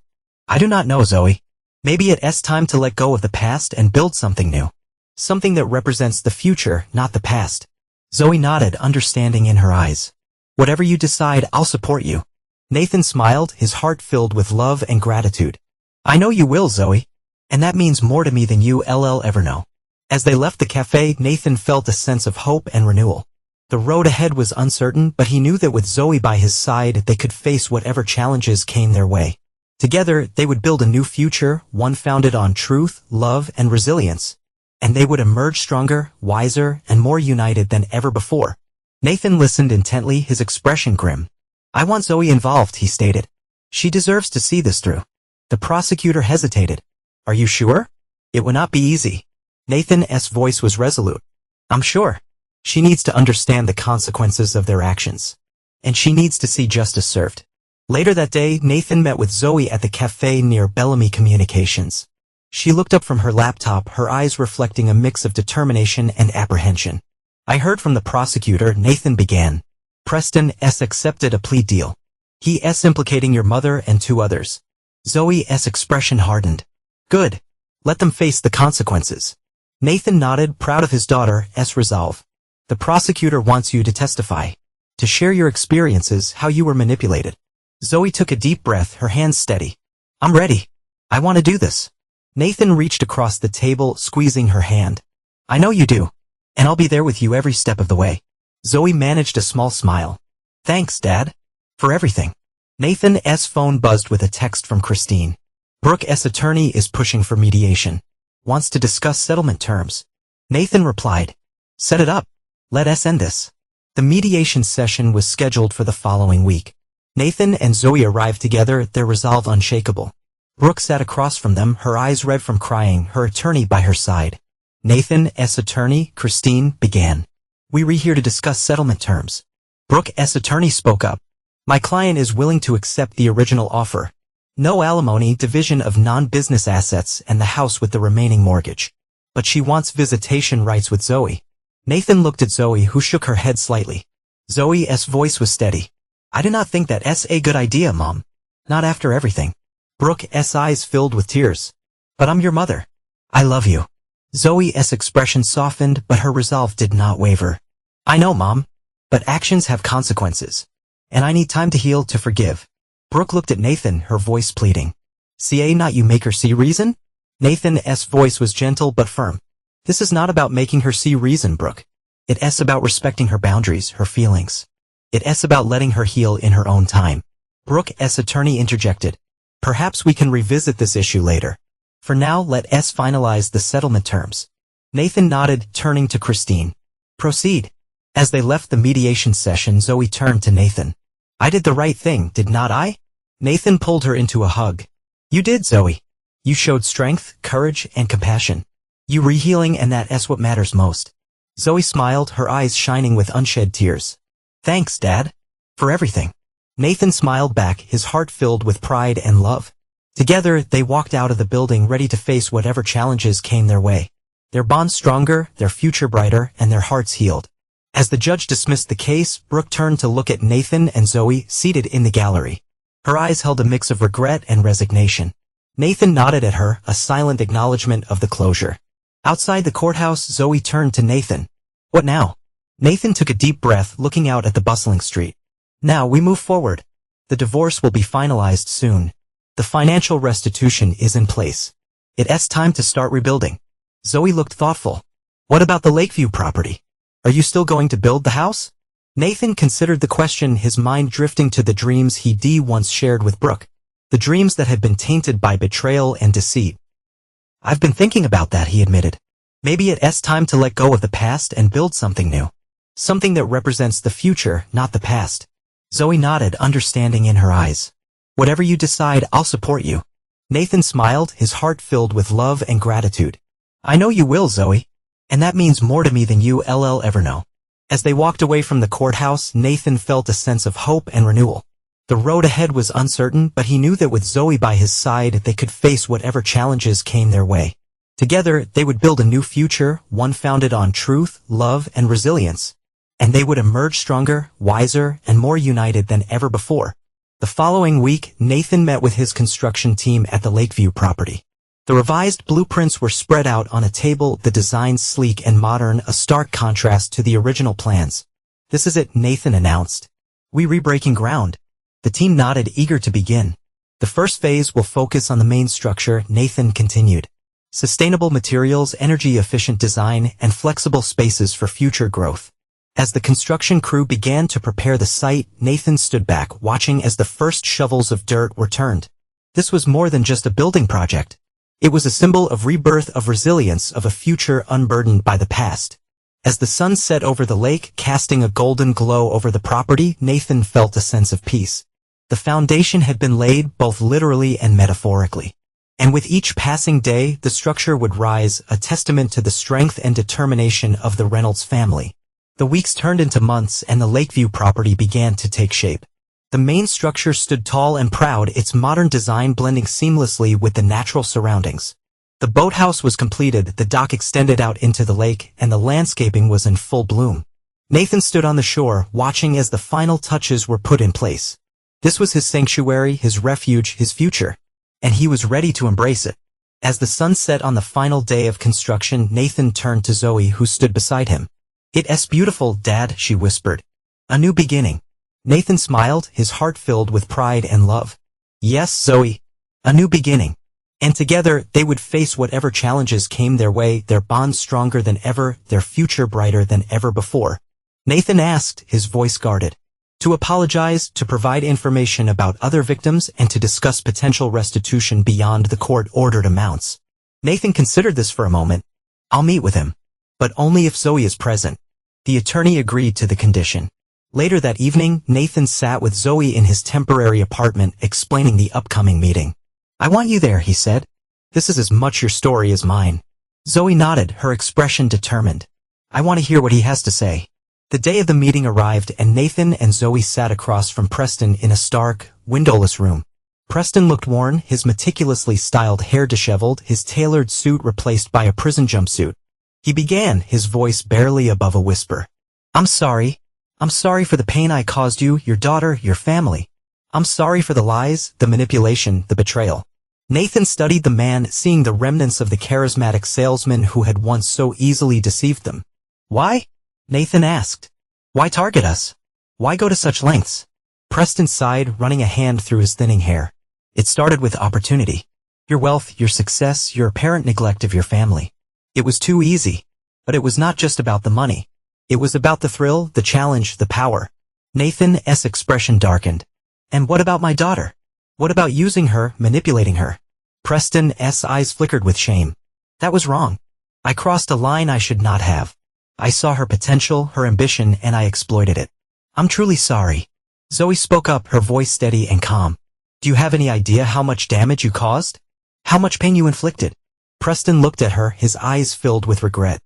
I do not know, Zoe. Maybe it's time to let go of the past and build something new. Something that represents the future, not the past. Zoe nodded, understanding in her eyes. Whatever you decide, I'll support you. Nathan smiled, his heart filled with love and gratitude. I know you will, Zoe. And that means more to me than you'll ever know. As they left the cafe, Nathan felt a sense of hope and renewal. The road ahead was uncertain, but he knew that with Zoe by his side, they could face whatever challenges came their way. Together, they would build a new future, one founded on truth, love, and resilience. And they would emerge stronger, wiser, and more united than ever before. Nathan listened intently, his expression grim. I want Zoe involved, he stated. She deserves to see this through. The prosecutor hesitated. Are you sure? It would not be easy. Nathan's voice was resolute. I'm sure. She needs to understand the consequences of their actions. And she needs to see justice served. Later that day, Nathan met with Zoe at the cafe near Bellamy Communications. She looked up from her laptop, her eyes reflecting a mix of determination and apprehension. I heard from the prosecutor, Nathan began. Preston's accepted a plea deal. He's implicating your mother and 2 others. Zoe's expression hardened. Good. Let them face the consequences. Nathan nodded, proud of his daughter's resolve. The prosecutor wants you to testify. To share your experiences, how you were manipulated. Zoe took a deep breath, her hands steady. I'm ready. I want to do this. Nathan reached across the table, squeezing her hand. I know you do. And I'll be there with you every step of the way. Zoe managed a small smile. Thanks, Dad. For everything. Nathan's phone buzzed with a text from Christine. Brooke's attorney is pushing for mediation. Wants to discuss settlement terms. Nathan replied. Set it up. Let us end this. The mediation session was scheduled for the following week. Nathan and Zoe arrived together, their resolve unshakable. Brooke sat across from them, her eyes red from crying, her attorney by her side. Nathan's attorney, Christine, began. We're here to discuss settlement terms. Brooke's attorney spoke up. My client is willing to accept the original offer. No alimony, division of non-business assets, and the house with the remaining mortgage. But she wants visitation rights with Zoe. Nathan looked at Zoe, who shook her head slightly. Zoe's voice was steady. I do not think that's a good idea, Mom. Not after everything. Brooke's eyes filled with tears. But I'm your mother. I love you. Zoe's expression softened, but her resolve did not waver. I know, Mom. But actions have consequences. And I need time to heal, to forgive. Brooke looked at Nathan, her voice pleading. See not you make her see reason? Nathan's voice was gentle but firm. This is not about making her see reason, Brooke. It's about respecting her boundaries, her feelings. It's about letting her heal in her own time. Brooke's attorney interjected. Perhaps we can revisit this issue later. For now, let us finalize the settlement terms. Nathan nodded, turning to Christine. Proceed. As they left the mediation session, Zoe turned to Nathan. I did the right thing, did not I? Nathan pulled her into a hug. You did, Zoe. You showed strength, courage, and compassion. You were healing, and that's what matters most. Zoe smiled, her eyes shining with unshed tears. Thanks, Dad. For everything. Nathan smiled back, his heart filled with pride and love. Together, they walked out of the building ready to face whatever challenges came their way. Their bond stronger, their future brighter, and their hearts healed. As the judge dismissed the case, Brooke turned to look at Nathan and Zoe, seated in the gallery. Her eyes held a mix of regret and resignation. Nathan nodded at her, a silent acknowledgement of the closure. Outside the courthouse, Zoe turned to Nathan. What now? Nathan took a deep breath, looking out at the bustling street. Now we move forward. The divorce will be finalized soon. The financial restitution is in place. It's time to start rebuilding. Zoe looked thoughtful. What about the Lakeview property? Are you still going to build the house? Nathan considered the question, his mind drifting to the dreams he once shared with Brooke. The dreams that had been tainted by betrayal and deceit. I've been thinking about that, he admitted. Maybe it's time to let go of the past and build something new. Something that represents the future, not the past. Zoe nodded, understanding in her eyes. Whatever you decide, I'll support you. Nathan smiled, his heart filled with love and gratitude. I know you will, Zoe. And that means more to me than you'll ever know. As they walked away from the courthouse, Nathan felt a sense of hope and renewal. The road ahead was uncertain, but he knew that with Zoe by his side, they could face whatever challenges came their way. Together, they would build a new future, one founded on truth, love, and resilience. And they would emerge stronger, wiser, and more united than ever before. The following week, Nathan met with his construction team at the Lakeview property. The revised blueprints were spread out on a table, the designs sleek and modern, a stark contrast to the original plans. This is it, Nathan announced. We're breaking ground. The team nodded, eager to begin. The first phase will focus on the main structure, Nathan continued. Sustainable materials, energy-efficient design, and flexible spaces for future growth. As the construction crew began to prepare the site, Nathan stood back, watching as the first shovels of dirt were turned. This was more than just a building project. It was a symbol of rebirth, of resilience, of a future unburdened by the past. As the sun set over the lake, casting a golden glow over the property, Nathan felt a sense of peace. The foundation had been laid, both literally and metaphorically. And with each passing day, the structure would rise, a testament to the strength and determination of the Reynolds family. The weeks turned into months, and the Lakeview property began to take shape. The main structure stood tall and proud, its modern design blending seamlessly with the natural surroundings. The boathouse was completed, the dock extended out into the lake, and the landscaping was in full bloom. Nathan stood on the shore, watching as the final touches were put in place. This was his sanctuary, his refuge, his future. And he was ready to embrace it. As the sun set on the final day of construction, Nathan turned to Zoe, who stood beside him. It's beautiful, Dad, she whispered. A new beginning. Nathan smiled, his heart filled with pride and love. Yes, Zoe. A new beginning. And together, they would face whatever challenges came their way, their bond stronger than ever, their future brighter than ever before. Nathan asked, his voice guarded, to apologize, to provide information about other victims, and to discuss potential restitution beyond the court-ordered amounts. Nathan considered this for a moment. I'll meet with him. But only if Zoe is present. The attorney agreed to the condition. Later that evening, Nathan sat with Zoe in his temporary apartment, explaining the upcoming meeting. I want you there, he said. This is as much your story as mine. Zoe nodded, her expression determined. I want to hear what he has to say. The day of the meeting arrived and Nathan and Zoe sat across from Preston in a stark, windowless room. Preston looked worn, his meticulously styled hair disheveled, his tailored suit replaced by a prison jumpsuit. He began, his voice barely above a whisper. I'm sorry. I'm sorry for the pain I caused you, your daughter, your family. I'm sorry for the lies, the manipulation, the betrayal. Nathan studied the man, seeing the remnants of the charismatic salesman who had once so easily deceived them. Why? Nathan asked. Why target us? Why go to such lengths? Preston sighed, running a hand through his thinning hair. It started with opportunity. Your wealth, your success, your apparent neglect of your family. It was too easy. But it was not just about the money. It was about the thrill, the challenge, the power. Nathan's expression darkened. And what about my daughter? What about using her, manipulating her? Preston's eyes flickered with shame. That was wrong. I crossed a line I should not have. I saw her potential, her ambition, and I exploited it. I'm truly sorry. Zoe spoke up, her voice steady and calm. Do you have any idea how much damage you caused? How much pain you inflicted? Preston looked at her, his eyes filled with regret.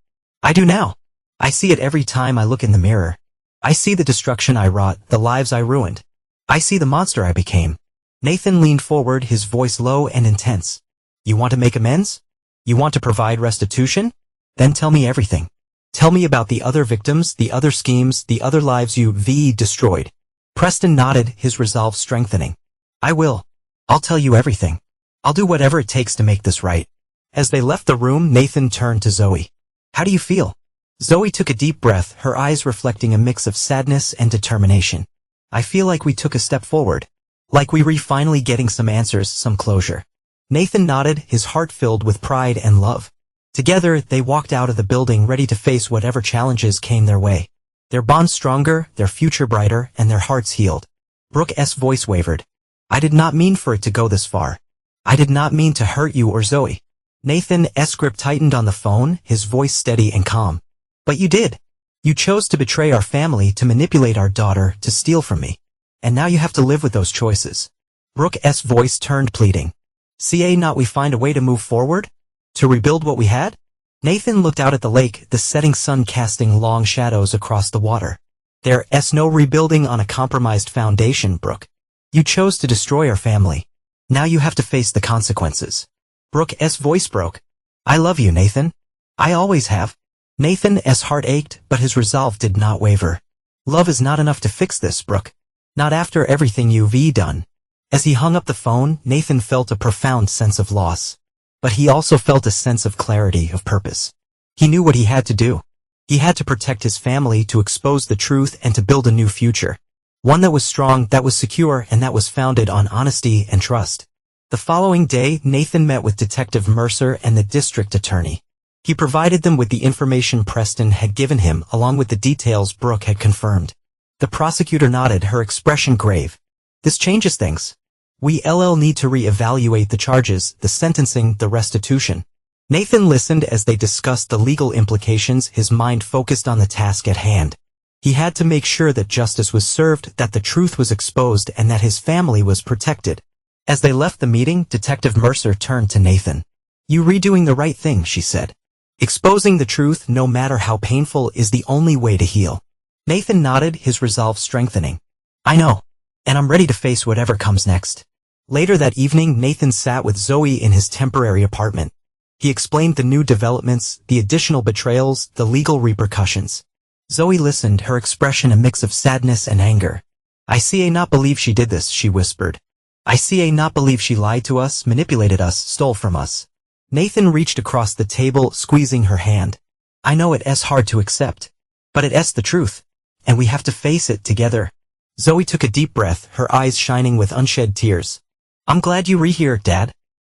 I do now. I see it every time I look in the mirror. I see the destruction I wrought, the lives I ruined. I see the monster I became. Nathan leaned forward, his voice low and intense. You want to make amends? You want to provide restitution? Then tell me everything. Tell me about the other victims, the other schemes, the other lives you destroyed. Preston nodded, his resolve strengthening. I will. I'll tell you everything. I'll do whatever it takes to make this right. As they left the room, Nathan turned to Zoe. How do you feel? Zoe took a deep breath, her eyes reflecting a mix of sadness and determination. I feel like we took a step forward. Like we were finally getting some answers, some closure. Nathan nodded, his heart filled with pride and love. Together, they walked out of the building ready to face whatever challenges came their way. Their bond stronger, their future brighter, and their hearts healed. Brooke's voice wavered. I did not mean for it to go this far. I did not mean to hurt you or Zoe. Nathan's grip tightened on the phone, his voice steady and calm. But you did. You chose to betray our family, to manipulate our daughter, to steal from me. And now you have to live with those choices. Brooke's voice turned pleading. Not we find a way to move forward? To rebuild what we had? Nathan looked out at the lake, the setting sun casting long shadows across the water. There's no rebuilding on a compromised foundation, Brooke. You chose to destroy our family. Now you have to face the consequences. Brooke's voice broke. I love you, Nathan. I always have. Nathan's heart ached, but his resolve did not waver. Love is not enough to fix this, Brooke. Not after everything you've done. As he hung up the phone, Nathan felt a profound sense of loss. But he also felt a sense of clarity, of purpose. He knew what he had to do. He had to protect his family, to expose the truth, and to build a new future. One that was strong, that was secure, and that was founded on honesty and trust. The following day, Nathan met with Detective Mercer and the district attorney. He provided them with the information Preston had given him, along with the details Brooke had confirmed. The prosecutor nodded, her expression grave. This changes things. We need to re-evaluate the charges, the sentencing, the restitution. Nathan listened as they discussed the legal implications, his mind focused on the task at hand. He had to make sure that justice was served, that the truth was exposed, and that his family was protected. As they left the meeting, Detective Mercer turned to Nathan. You're doing the right thing, she said. Exposing the truth, no matter how painful, is the only way to heal. Nathan nodded, his resolve strengthening. I know. And I'm ready to face whatever comes next. Later that evening, Nathan sat with Zoe in his temporary apartment. He explained the new developments, the additional betrayals, the legal repercussions. Zoe listened, her expression a mix of sadness and anger. I not believe she did this, she whispered. I not believe she lied to us, manipulated us, stole from us. Nathan reached across the table, squeezing her hand. I know it's hard to accept. But it's the truth. And we have to face it together. Zoe took a deep breath, her eyes shining with unshed tears. I'm glad you're here, Dad.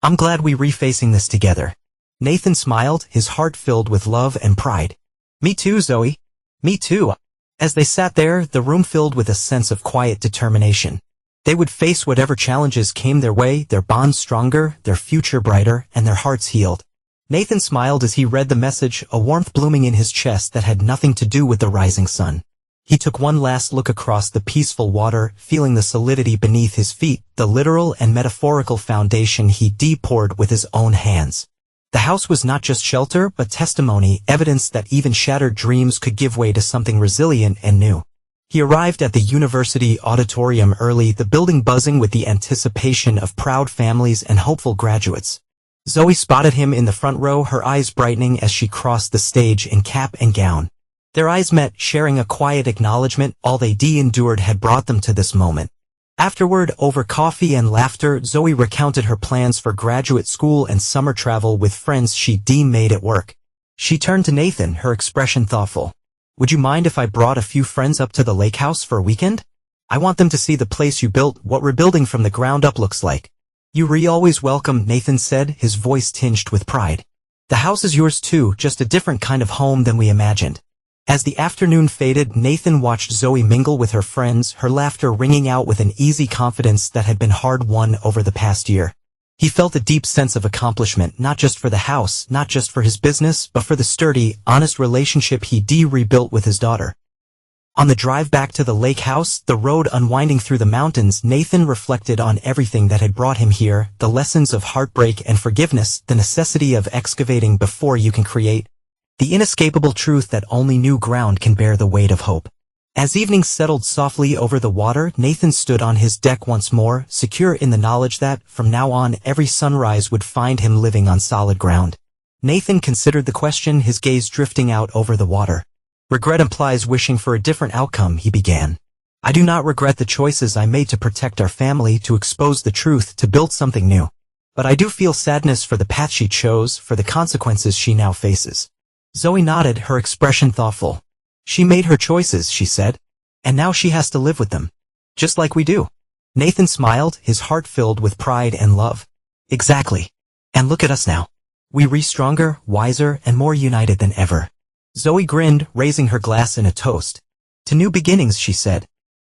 I'm glad we're refacing this together. Nathan smiled, his heart filled with love and pride. Me too, Zoe. Me too. As they sat there, the room filled with a sense of quiet determination. They would face whatever challenges came their way, their bonds stronger, their future brighter, and their hearts healed. Nathan smiled as he read the message, a warmth blooming in his chest that had nothing to do with the rising sun. He took one last look across the peaceful water, feeling the solidity beneath his feet, the literal and metaphorical foundation he poured with his own hands. The house was not just shelter, but testimony, evidence that even shattered dreams could give way to something resilient and new. He arrived at the university auditorium early, the building buzzing with the anticipation of proud families and hopeful graduates. Zoe spotted him in the front row, her eyes brightening as she crossed the stage in cap and gown. Their eyes met, sharing a quiet acknowledgement. All they endured had brought them to this moment. Afterward, over coffee and laughter, Zoe recounted her plans for graduate school and summer travel with friends she made at work. She turned to Nathan, her expression thoughtful. Would you mind if I brought a few friends up to the lake house for a weekend? I want them to see the place you built, what rebuilding from the ground up looks like. You're always welcome, Nathan said, his voice tinged with pride. The house is yours too, just a different kind of home than we imagined. As the afternoon faded, Nathan watched Zoe mingle with her friends, her laughter ringing out with an easy confidence that had been hard-won over the past year. He felt a deep sense of accomplishment, not just for the house, not just for his business, but for the sturdy, honest relationship he rebuilt with his daughter. On the drive back to the lake house, the road unwinding through the mountains, Nathan reflected on everything that had brought him here, the lessons of heartbreak and forgiveness, the necessity of excavating before you can create, the inescapable truth that only new ground can bear the weight of hope. As evening settled softly over the water, Nathan stood on his deck once more, secure in the knowledge that, from now on, every sunrise would find him living on solid ground. Nathan considered the question, his gaze drifting out over the water. Regret implies wishing for a different outcome, he began. I do not regret the choices I made to protect our family, to expose the truth, to build something new. But I do feel sadness for the path she chose, for the consequences she now faces. Zoe nodded, her expression thoughtful. She made her choices, she said. And now she has to live with them. Just like we do. Nathan smiled, his heart filled with pride and love. Exactly. And look at us now. We're stronger, wiser, and more united than ever. Zoe grinned, raising her glass in a toast. To new beginnings, she said.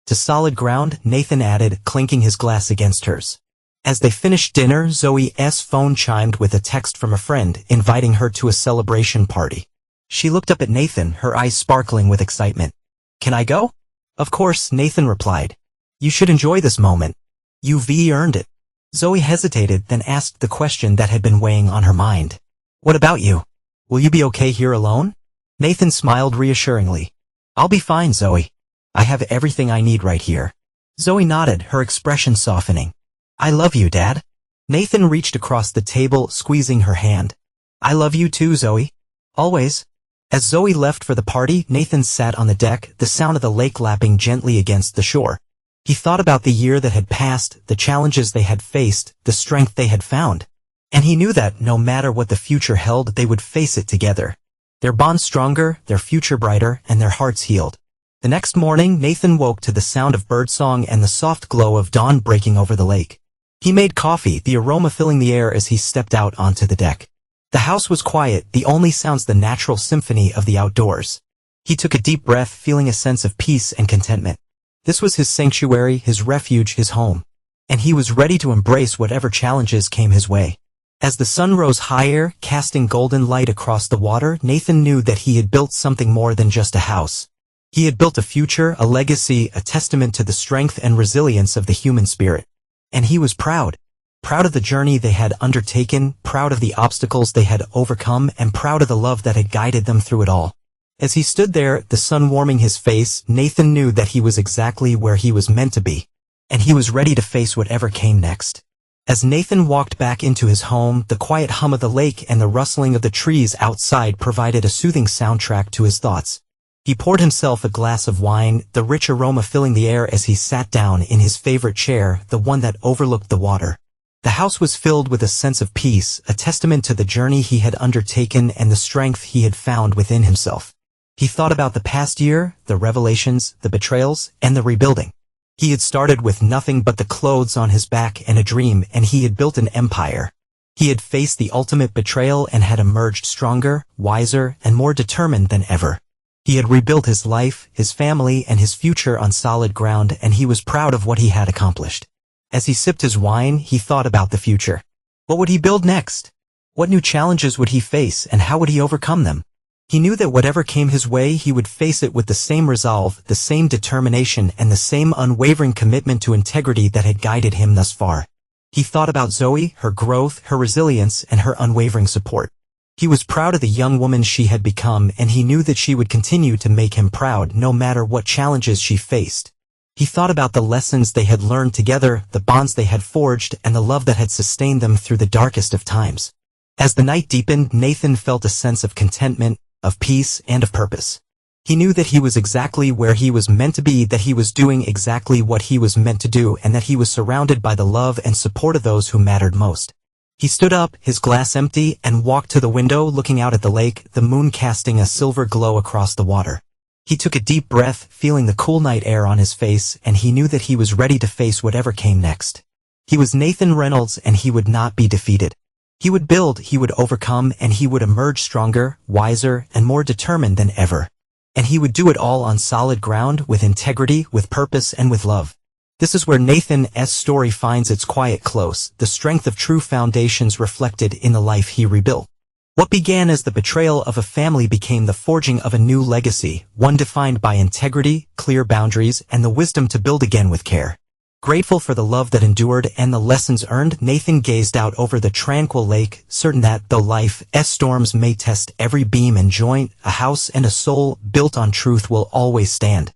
To solid ground, Nathan added, clinking his glass against hers. As they finished dinner, Zoe's phone chimed with a text from a friend, inviting her to a celebration party. She looked up at Nathan, her eyes sparkling with excitement. Can I go? Of course, Nathan replied. You should enjoy this moment. You've earned it. Zoe hesitated, then asked the question that had been weighing on her mind. What about you? Will you be okay here alone? Nathan smiled reassuringly. I'll be fine, Zoe. I have everything I need right here. Zoe nodded, her expression softening. I love you, Dad. Nathan reached across the table, squeezing her hand. I love you too, Zoe. Always. As Zoe left for the party, Nathan sat on the deck, the sound of the lake lapping gently against the shore. He thought about the year that had passed, the challenges they had faced, the strength they had found. And he knew that, no matter what the future held, they would face it together. Their bond stronger, their future brighter, and their hearts healed. The next morning, Nathan woke to the sound of birdsong and the soft glow of dawn breaking over the lake. He made coffee, the aroma filling the air as he stepped out onto the deck. The house was quiet, the only sounds the natural symphony of the outdoors. He took a deep breath, feeling a sense of peace and contentment. This was his sanctuary, his refuge, his home. And he was ready to embrace whatever challenges came his way. As the sun rose higher, casting golden light across the water, Nathan knew that he had built something more than just a house. He had built a future, a legacy, a testament to the strength and resilience of the human spirit. And he was proud. Proud of the journey they had undertaken, proud of the obstacles they had overcome, and proud of the love that had guided them through it all. As he stood there, the sun warming his face, Nathan knew that he was exactly where he was meant to be. And he was ready to face whatever came next. As Nathan walked back into his home, the quiet hum of the lake and the rustling of the trees outside provided a soothing soundtrack to his thoughts. He poured himself a glass of wine, the rich aroma filling the air as he sat down in his favorite chair, the one that overlooked the water. The house was filled with a sense of peace, a testament to the journey he had undertaken and the strength he had found within himself. He thought about the past year, the revelations, the betrayals, and the rebuilding. He had started with nothing but the clothes on his back and a dream, and he had built an empire. He had faced the ultimate betrayal and had emerged stronger, wiser, and more determined than ever. He had rebuilt his life, his family, and his future on solid ground, and he was proud of what he had accomplished. As he sipped his wine, he thought about the future. What would he build next? What new challenges would he face, and how would he overcome them? He knew that whatever came his way, he would face it with the same resolve, the same determination, and the same unwavering commitment to integrity that had guided him thus far. He thought about Zoe, her growth, her resilience, and her unwavering support. He was proud of the young woman she had become, and he knew that she would continue to make him proud no matter what challenges she faced. He thought about the lessons they had learned together, the bonds they had forged, and the love that had sustained them through the darkest of times. As the night deepened, Nathan felt a sense of contentment, of peace, and of purpose. He knew that he was exactly where he was meant to be, that he was doing exactly what he was meant to do, and that he was surrounded by the love and support of those who mattered most. He stood up, his glass empty, and walked to the window, looking out at the lake, the moon casting a silver glow across the water. He took a deep breath, feeling the cool night air on his face, and he knew that he was ready to face whatever came next. He was Nathan Reynolds, and he would not be defeated. He would build, he would overcome, and he would emerge stronger, wiser, and more determined than ever. And he would do it all on solid ground, with integrity, with purpose, and with love. This is where Nathan's story finds its quiet close, the strength of true foundations reflected in the life he rebuilt. What began as the betrayal of a family became the forging of a new legacy, one defined by integrity, clear boundaries, and the wisdom to build again with care. Grateful for the love that endured and the lessons earned, Nathan gazed out over the tranquil lake, certain that, though life's storms may test every beam and joint, a house and a soul built on truth will always stand.